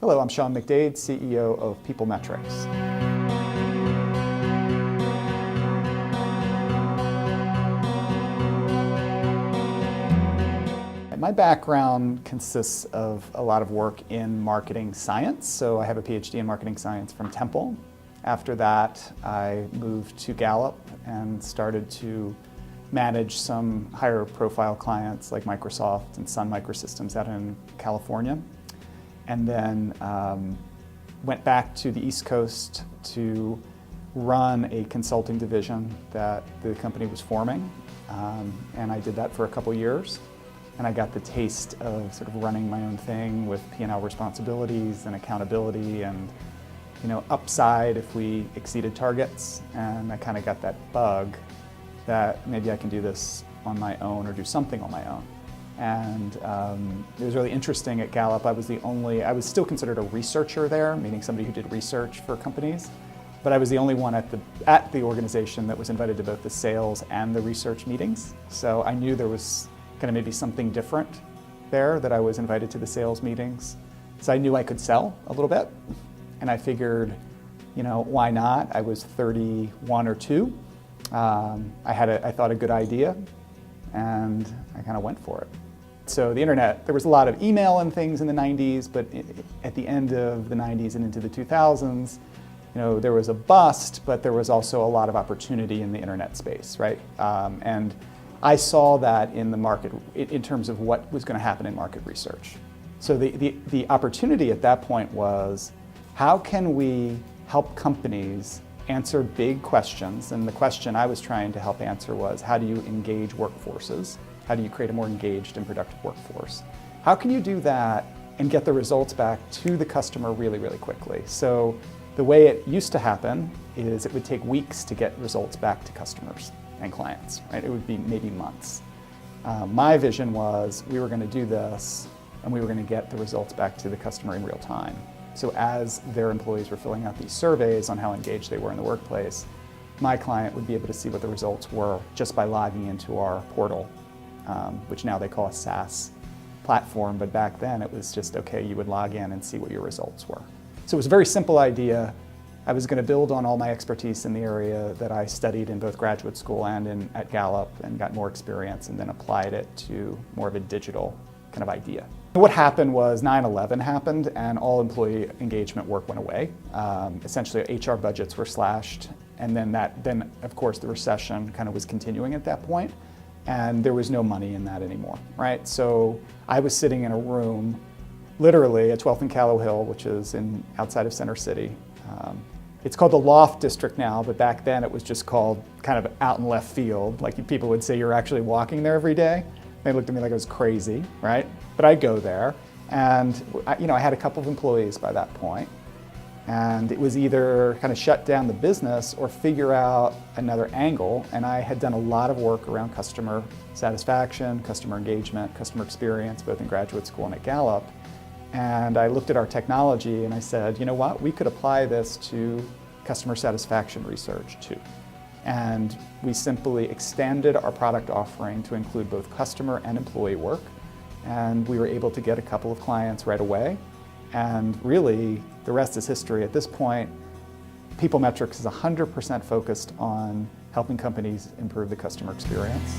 Hello, I'm Sean McDade, CEO of PeopleMetrics. My background consists of a lot of work in marketing science. So I have a PhD in marketing science from Temple. After that, I moved to Gallup and started to manage some higher profile clients like Microsoft and Sun Microsystems out in California. And then went back to the East Coast to run a consulting division that the company was forming. And I did that for a couple years. And I got the taste of sort of running my own thing with P&L responsibilities and accountability and, upside if we exceeded targets. And I kind of got that bug that maybe I can do this on my own or do something on my own. And it was really interesting at Gallup. I was still considered a researcher there, meaning somebody who did research for companies. But I was the only one at the organization that was invited to both the sales and the research meetings. So I knew there was kind of maybe something different there, that I was invited to the sales meetings. So I knew I could sell a little bit. And I figured, why not? I was 31 or 2. I thought a good idea, and I kind of went for it. So the internet, there was a lot of email and things in the 90s, but at the end of the 90s and into the 2000s, there was a bust, but there was also a lot of opportunity in the internet space, right? And I saw that in the market, in terms of what was going to happen in market research. So the opportunity at that point was, how can we help companies answer big questions? And the question I was trying to help answer was, how do you engage workforces? How do you create a more engaged and productive workforce? How can you do that and get the results back to the customer really, really quickly? So the way it used to happen is it would take weeks to get results back to customers and clients, right? It would be maybe months. My vision was we were going to do this and we were going to get the results back to the customer in real time. So as their employees were filling out these surveys on how engaged they were in the workplace, my client would be able to see what the results were just by logging into our portal, which now they call a SaaS platform, but back then it was just, okay, you would log in and see what your results were. So it was a very simple idea. I was going to build on all my expertise in the area that I studied in both graduate school and at Gallup, and got more experience, and then applied it to more of a digital kind of idea. What happened was 9/11 happened and all employee engagement work went away. Essentially HR budgets were slashed, and then of course the recession kind of was continuing at that point, and there was no money in that anymore, right? So I was sitting in a room, literally at 12th and Callow Hill, which is outside of Center City. It's called the Loft District now, but back then it was just called kind of out in left field. Like people would say, you're actually walking there every day. They looked at me like I was crazy, right? But I'd go there, and I had a couple of employees by that point, and it was either kind of shut down the business or figure out another angle. And I had done a lot of work around customer satisfaction, customer engagement, customer experience, both in graduate school and at Gallup. And I looked at our technology and I said, you know what, we could apply this to customer satisfaction research too. And we simply extended our product offering to include both customer and employee work. And we were able to get a couple of clients right away. And really, the rest is history. At this point, PeopleMetrics is 100% focused on helping companies improve the customer experience.